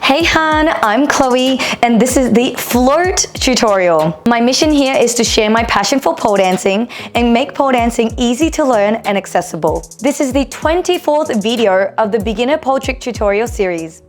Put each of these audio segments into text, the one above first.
Hey Han, I'm Chloe and this is the float tutorial. My mission here is to share my passion for pole dancing and make pole dancing easy to learn and accessible. This is the 24th video of the beginner pole trick tutorial series.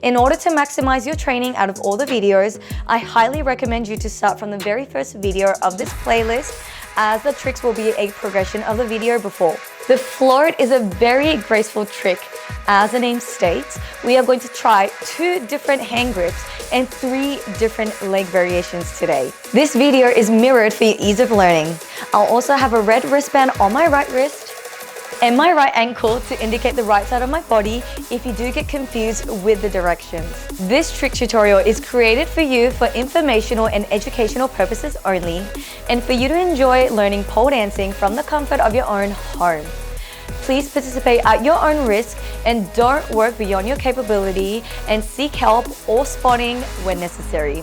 In order to maximize your training out of all the videos, I highly recommend you to start from the very first video of this playlist, as the tricks will be a progression of the video before. The float is a very graceful trick. As the name states, we are going to try 2 different hand grips and 3 different leg variations today. This video is mirrored for your ease of learning. I'll also have a red wristband on my right wrist and my right ankle to indicate the right side of my body if you do get confused with the directions. This trick tutorial is created for you for informational and educational purposes only, and for you to enjoy learning pole dancing from the comfort of your own home. Please participate at your own risk and don't work beyond your capability, and seek help or spotting when necessary.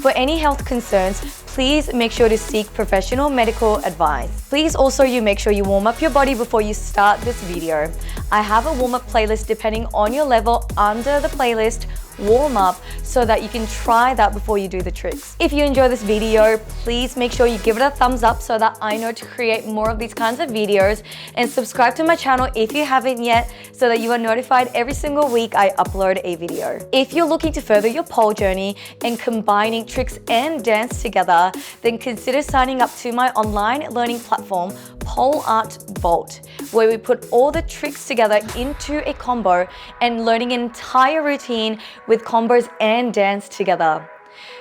For any health concerns, please make sure to seek professional medical advice. Please also make sure you warm up your body before you start this video. I have a warm-up playlist depending on your level under the playlist warm up, so that you can try that before you do the tricks. If you enjoy this video, please make sure you give it a thumbs up so that I know to create more of these kinds of videos, and subscribe to my channel if you haven't yet so that you are notified every single week I upload a video. If you're looking to further your pole journey and combining tricks and dance together, then consider signing up to my online learning platform, Pole Art Vault, where we put all the tricks together into a combo and learning an entire routine with combos and dance together.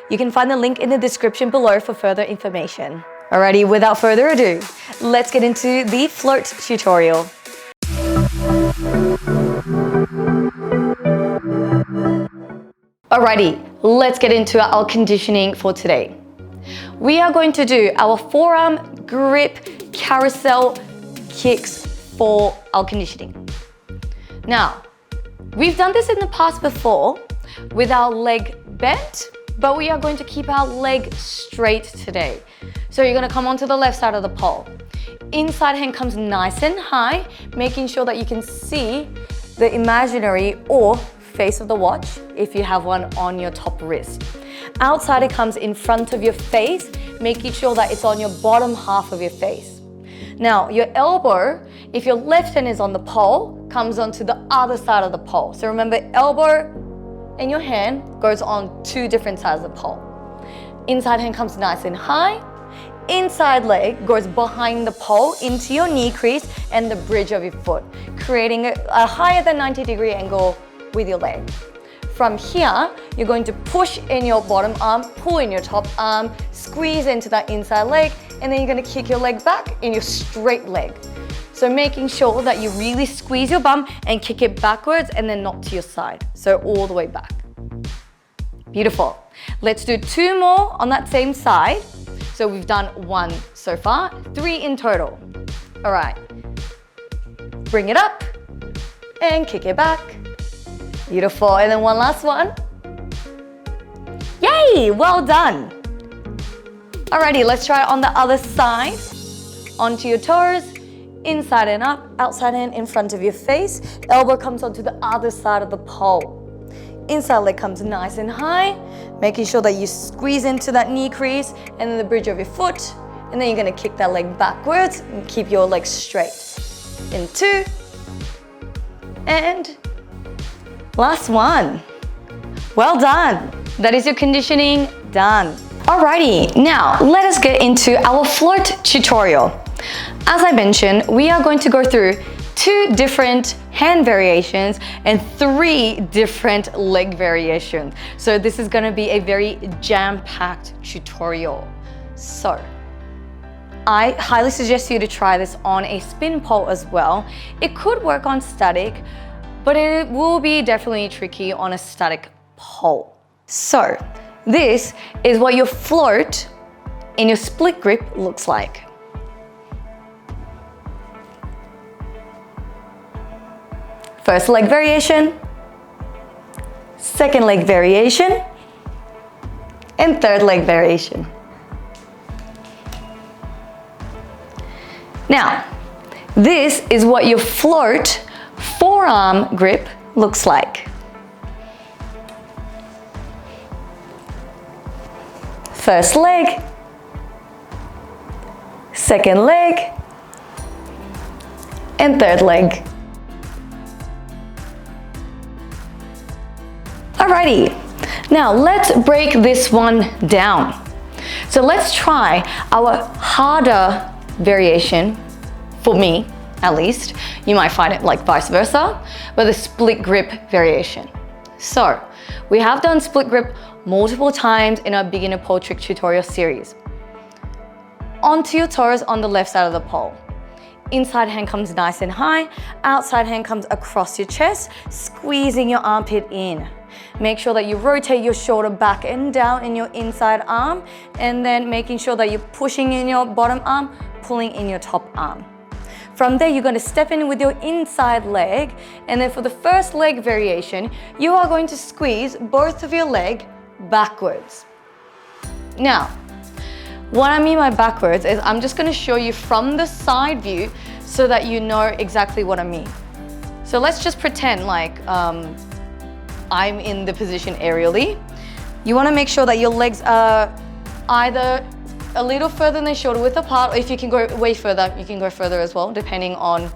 You can find the link in the description below for further information. Alrighty, without further ado, let's get into the float tutorial. Alrighty, let's get into our conditioning for today. We are going to do our forearm grip carousel kicks for our conditioning. Now, we've done this in the past before with our leg bent, but we are going to keep our leg straight today. So you're gonna come onto the left side of the pole. Inside hand comes nice and high, making sure that you can see the imaginary or face of the watch if you have one on your top wrist. Outside it comes in front of your face, making sure that it's on your bottom half of your face. Now, your elbow, if your left hand is on the pole, comes onto the other side of the pole. So remember, elbow and your hand goes on 2 different sides of the pole. Inside hand comes nice and high. Inside leg goes behind the pole into your knee crease and the bridge of your foot, creating a higher than 90-degree angle with your leg. From here, you're going to push in your bottom arm, pull in your top arm, squeeze into that inside leg, and then you're gonna kick your leg back in your straight leg. So making sure that you really squeeze your bum and kick it backwards and then not to your side. So all the way back. Beautiful. Let's do 2 more on that same side. So we've done 1 so far, 3 in total. All right. Bring it up and kick it back. Beautiful. And then 1 last one. Yay, well done. Alrighty, let's try it on the other side. Onto your toes, inside and up, outside and in front of your face. Elbow comes onto the other side of the pole. Inside leg comes nice and high, making sure that you squeeze into that knee crease and then the bridge of your foot. And then you're gonna kick that leg backwards and keep your legs straight. In 2, and last one. Well done. That is your conditioning done. Alrighty, now let us get into our float tutorial. As I mentioned, we are going to go through 2 different hand variations and 3 different leg variations. So this is gonna be a very jam-packed tutorial. So, I highly suggest you to try this on a spin pole as well. It could work on static, but it will be definitely tricky on a static pole. So, this is what your float in your split grip looks like. First leg variation, second leg variation, and third leg variation. Now, this is what your float forearm grip looks like. First leg, second leg, and third leg. Alrighty, now let's break this one down. So let's try our harder variation, for me at least. You might find it like vice versa, but the split grip variation. So we have done split grip multiple times in our beginner pole trick tutorial series. Onto your toes on the left side of the pole. Inside hand comes nice and high, outside hand comes across your chest, squeezing your armpit in. Make sure that you rotate your shoulder back and down in your inside arm, and then making sure that you're pushing in your bottom arm, pulling in your top arm. From there, you're going to step in with your inside leg, and then for the first leg variation, you are going to squeeze both of your legs backwards. Now, what I mean by backwards is I'm just going to show you from the side view so that you know exactly what I mean. So let's just pretend like I'm in the position aerially. You want to make sure that your legs are either a little further than shoulder width apart, or if you can go way further, you can go further as well, depending on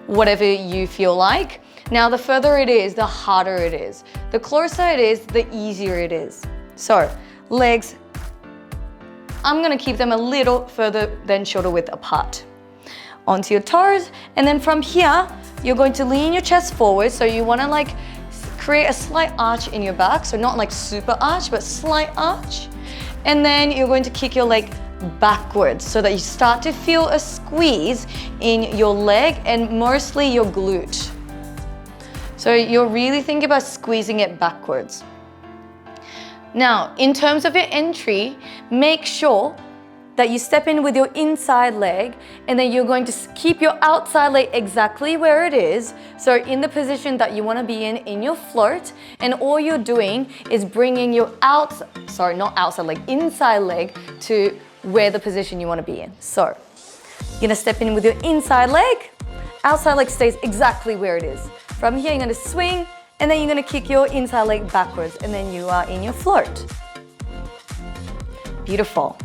whatever you feel like. Now, the further it is, the harder it is. The closer it is, the easier it is. So, legs, I'm gonna keep them a little further than shoulder width apart. Onto your toes, and then from here, you're going to lean your chest forward, so you wanna like create a slight arch in your back, so not like super arch, but slight arch. And then you're going to kick your leg backwards so that you start to feel a squeeze in your leg and mostly your glute. So you're really thinking about squeezing it backwards. Now, in terms of your entry, make sure that you step in with your inside leg, and then you're going to keep your outside leg exactly where it is. So in the position that you want to be in your float, and all you're doing is bringing your inside leg to where the position you want to be in. So you're going to step in with your inside leg, outside leg stays exactly where it is. From here, you're going to swing, and then you're going to kick your inside leg backwards, and then you are in your float. Beautiful.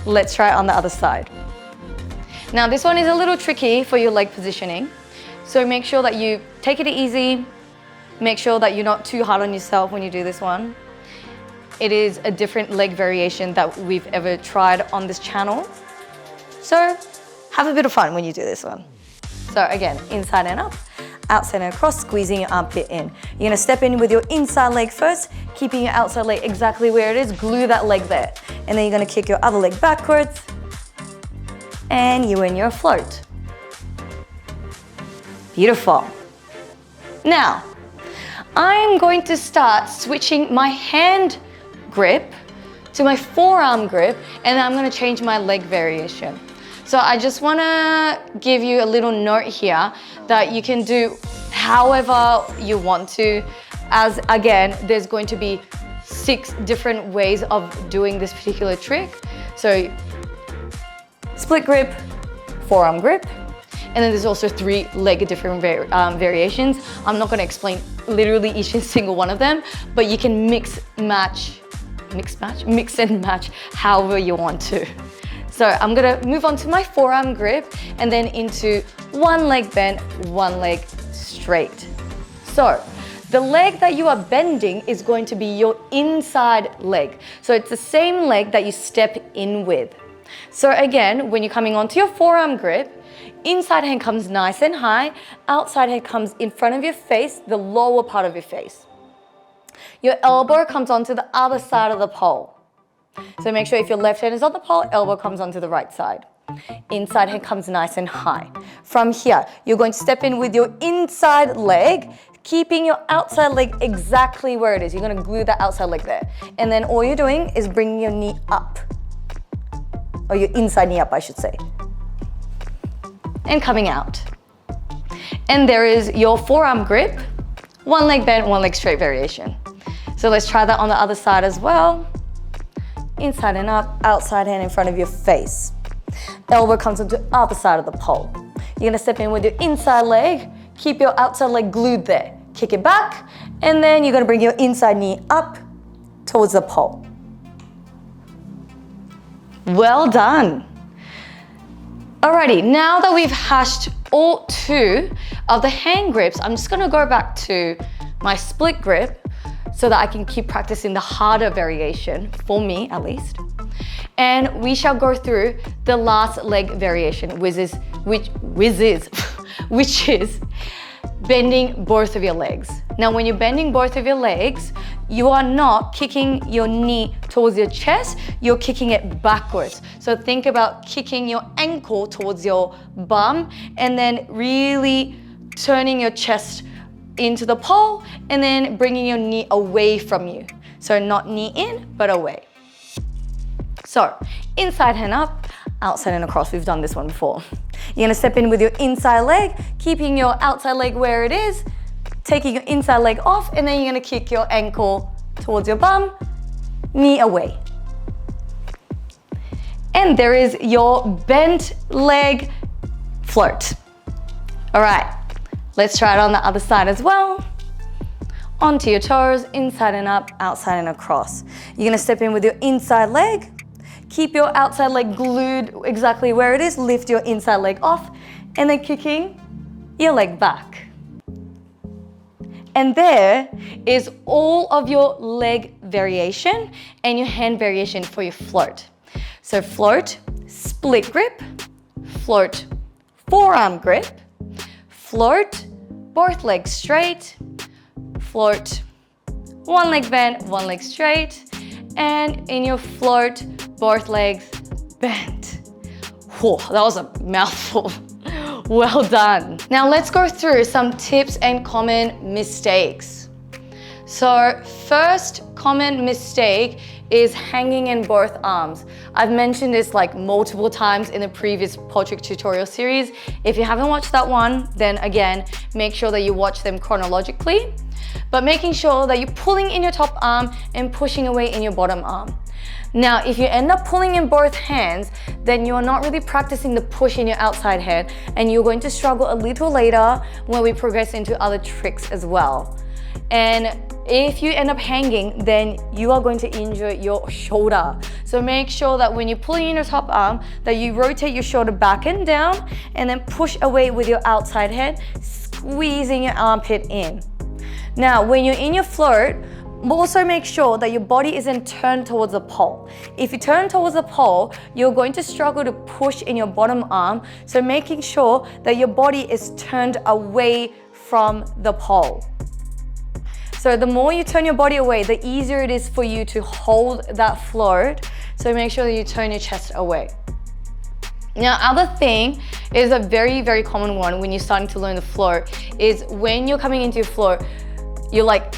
Let's try it on the other side. Now this one is a little tricky for your leg positioning. So make sure that you take it easy. Make sure that you're not too hard on yourself when you do this one. It is a different leg variation that we've ever tried on this channel. So have a bit of fun when you do this one. So again, inside and up, outside and across, squeezing your armpit in. You're gonna step in with your inside leg first, keeping your outside leg exactly where it is, glue that leg there. And then you're gonna kick your other leg backwards, and you're in your float. Beautiful. Now, I'm going to start switching my hand grip to my forearm grip, and then I'm gonna change my leg variation. So I just wanna give you a little note here that you can do however you want to, as again, there's going to be 6 different ways of doing this particular trick. So split grip, forearm grip, and then there's also 3 leg different variations. I'm not gonna explain literally each and single one of them, but you can mix and match however you want to. So I'm gonna move on to my forearm grip and then into one leg bent, one leg straight. So the leg that you are bending is going to be your inside leg. So it's the same leg that you step in with. So again, when you're coming onto your forearm grip, inside hand comes nice and high, outside hand comes in front of your face, the lower part of your face. Your elbow comes onto the other side of the pole. So make sure if your left hand is on the pole, elbow comes onto the right side. Inside hand comes nice and high. From here, you're going to step in with your inside leg, keeping your outside leg exactly where it is. You're going to glue that outside leg there. And then all you're doing is bringing your knee up. Or your inside knee up, I should say. And coming out. And there is your forearm grip, one leg bent, one leg straight variation. So let's try that on the other side as well. Inside and up, outside hand in front of your face. Elbow comes onto the other side of the pole. You're gonna step in with your inside leg, keep your outside leg glued there. Kick it back, and then you're gonna bring your inside knee up towards the pole. Well done. Alrighty, now that we've hashed all 2 of the hand grips, I'm just gonna go back to my split grip so that I can keep practicing the harder variation, for me at least. And we shall go through the last leg variation, which is bending both of your legs. Now, when you're bending both of your legs, you are not kicking your knee towards your chest, you're kicking it backwards. So think about kicking your ankle towards your bum and then really turning your chest into the pole and then bringing your knee away from you. So not knee in, but away. So inside hand up, outside and across. We've done this one before. You're gonna step in with your inside leg, keeping your outside leg where it is, taking your inside leg off, and then you're gonna kick your ankle towards your bum, knee away. And there is your bent leg float. All right, let's try it on the other side as well. Onto your toes, inside and up, outside and across. You're gonna step in with your inside leg, keep your outside leg glued exactly where it is, lift your inside leg off, and then kicking your leg back. And there is all of your leg variation and your hand variation for your float. So float, split grip, float, forearm grip, float, both legs straight, float, one leg bent, one leg straight, and in your float, both legs bent. Whoa, that was a mouthful. Well done. Now let's go through some tips and common mistakes. So first common mistake is hanging in both arms. I've mentioned this like multiple times in the previous pole trick tutorial series. If you haven't watched that one, then again, make sure that you watch them chronologically. But making sure that you're pulling in your top arm and pushing away in your bottom arm. Now, if you end up pulling in both hands, then you're not really practicing the push in your outside hand, and you're going to struggle a little later when we progress into other tricks as well. And if you end up hanging, then you are going to injure your shoulder. So make sure that when you're pulling in your top arm, that you rotate your shoulder back and down, and then push away with your outside hand, squeezing your armpit in. Now, when you're in your float, also make sure that your body isn't turned towards the pole. If you turn towards the pole, you're going to struggle to push in your bottom arm, so making sure that your body is turned away from the pole. So the more you turn your body away, the easier it is for you to hold that float, so make sure that you turn your chest away. Now, other thing is a very, very common one when you're starting to learn the float is when you're coming into your float, you're like,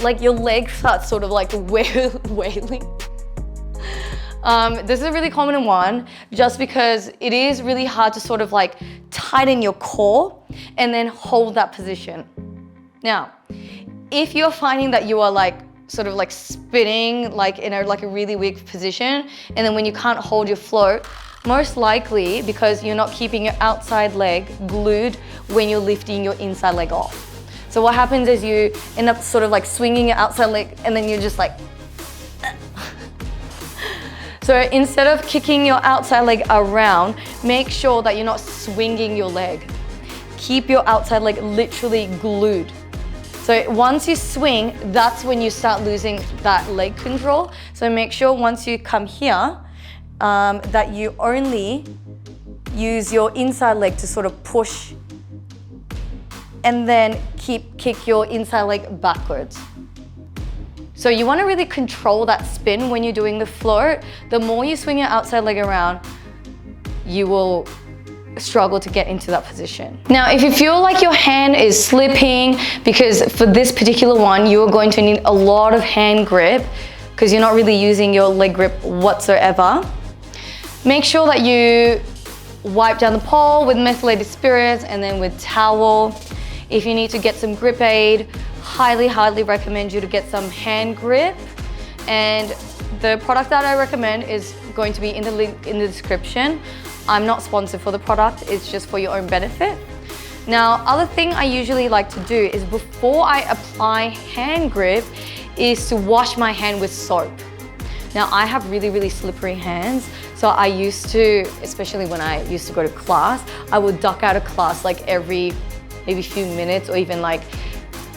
like your legs start sort of like wailing. This is a really common one just because it is really hard to sort of like tighten your core and then hold that position. Now, if you're finding that you are like sort of like spinning like in a really weak position, and then when you can't hold your float, most likely because you're not keeping your outside leg glued when you're lifting your inside leg off. So what happens is you end up sort of like swinging your outside leg and then you're just like, So instead of kicking your outside leg around, make sure that you're not swinging your leg. Keep your outside leg literally glued. So once you swing, that's when you start losing that leg control. So make sure once you come here, that you only use your inside leg to sort of push and then kick your inside leg backwards. So you want to really control that spin when you're doing the float. The more you swing your outside leg around, you will struggle to get into that position. Now, if you feel like your hand is slipping, because for this particular one, you are going to need a lot of hand grip because you're not really using your leg grip whatsoever, make sure that you wipe down the pole with methylated spirits and then with towel. If you need to get some grip aid, highly, highly recommend you to get some hand grip. And the product that I recommend is going to be in the link in the description. I'm not sponsored for the product, it's just for your own benefit. Now, other thing I usually like to do is before I apply hand grip is to wash my hand with soap. Now I have really, really slippery hands. So I used to, especially when I used to go to class, I would duck out of class like every maybe few minutes or even like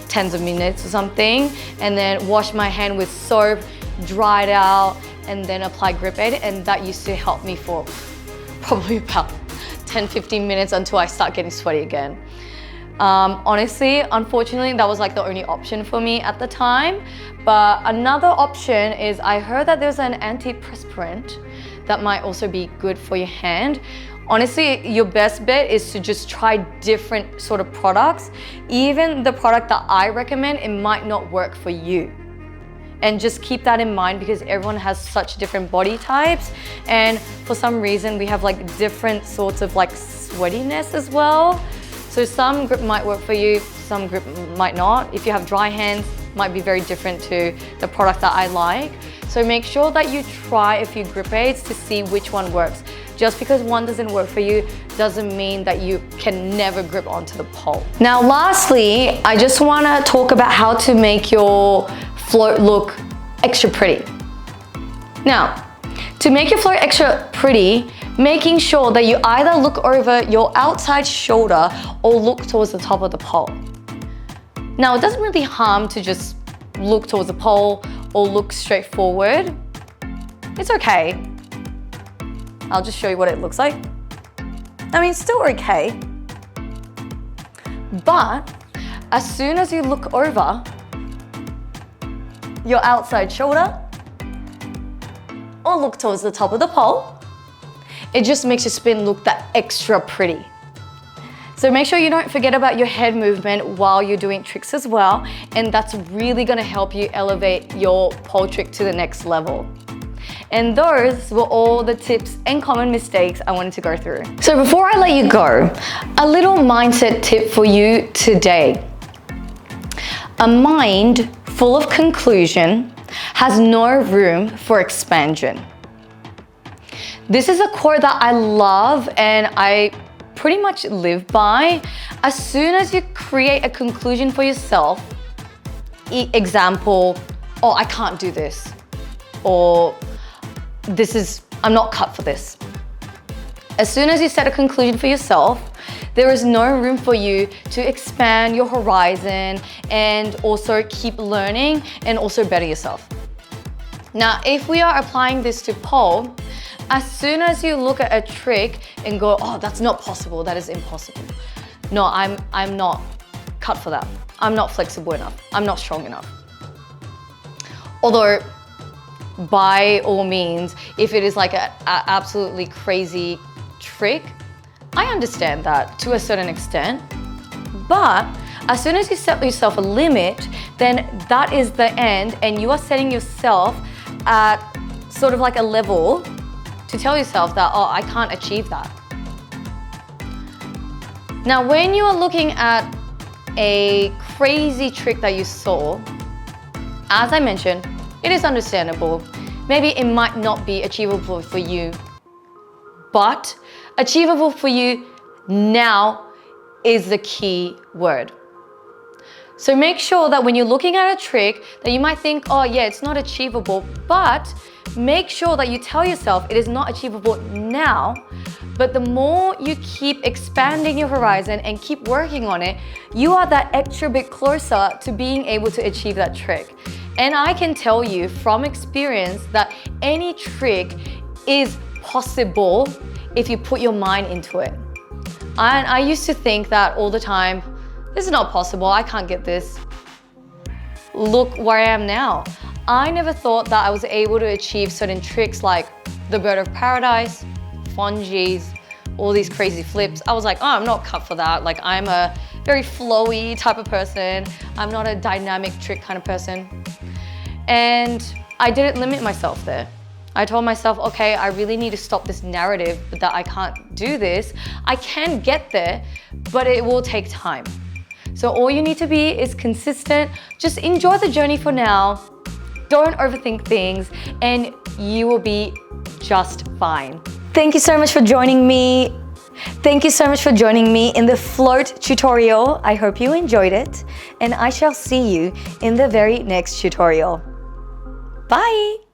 tens of minutes or something, and then wash my hand with soap, dry it out, and then apply grip aid, and that used to help me for probably about 10-15 minutes until I start getting sweaty again. Honestly, unfortunately, that was like the only option for me at the time. But another option is I heard that there's an antiperspirant that might also be good for your hand. Honestly, your best bet is to just try different sort of products. Even the product that I recommend, it might not work for you. And just keep that in mind because everyone has such different body types. And for some reason, we have like different sorts of like sweatiness as well. So some grip might work for you, some grip might not. If you have dry hands, it might be very different to the product that I like. So make sure that you try a few grip aids to see which one works. Just because one doesn't work for you doesn't mean that you can never grip onto the pole. Now, lastly, I just wanna talk about how to make your float look extra pretty. Now, to make your float extra pretty, making sure that you either look over your outside shoulder or look towards the top of the pole. Now, it doesn't really harm to just look towards the pole or look straight forward. It's okay. I'll just show you what it looks like. I mean, it's still okay. But as soon as you look over your outside shoulder or look towards the top of the pole, it just makes your spin look that extra pretty. So make sure you don't forget about your head movement while you're doing tricks as well, and that's really gonna help you elevate your pole trick to the next level. And those were all the tips and common mistakes I wanted to go through. So before I let you go, a little mindset tip for you today. A mind full of conclusion has no room for expansion. This is a quote that I love and I pretty much live by. As soon as you create a conclusion for yourself, example, oh, I can't do this, or I'm not cut for this. As soon as you set a conclusion for yourself, there is no room for you to expand your horizon and also keep learning and also better yourself. Now, if we are applying this to pole, as soon as you look at a trick and go, oh, that's not possible, that is impossible. No, I'm not cut for that. I'm not flexible enough. I'm not strong enough. Although, by all means, if it is like an absolutely crazy trick, I understand that to a certain extent. But as soon as you set yourself a limit, then that is the end, and you are setting yourself at sort of like a level to tell yourself that, oh, I can't achieve that. Now, when you are looking at a crazy trick that you saw, as I mentioned, it is understandable. Maybe it might not be achievable for you, but achievable for you now is the key word. So make sure that when you're looking at a trick that you might think, oh yeah, it's not achievable, but make sure that you tell yourself it is not achievable now, but the more you keep expanding your horizon and keep working on it, you are that extra bit closer to being able to achieve that trick. And I can tell you from experience that any trick is possible if you put your mind into it. And I used to think that all the time, this is not possible, I can't get this. Look where I am now. I never thought that I was able to achieve certain tricks like the bird of paradise, fungies, all these crazy flips. I was like, oh, I'm not cut for that. Like, I'm a very flowy type of person. I'm not a dynamic trick kind of person. And I didn't limit myself there. I told myself, okay, I really need to stop this narrative that I can't do this. I can get there, but it will take time. So all you need to be is consistent. Just enjoy the journey for now. Don't overthink things and you will be just fine. Thank you so much for joining me. Thank you so much for joining me in the float tutorial. I hope you enjoyed it and I shall see you in the very next tutorial. Bye.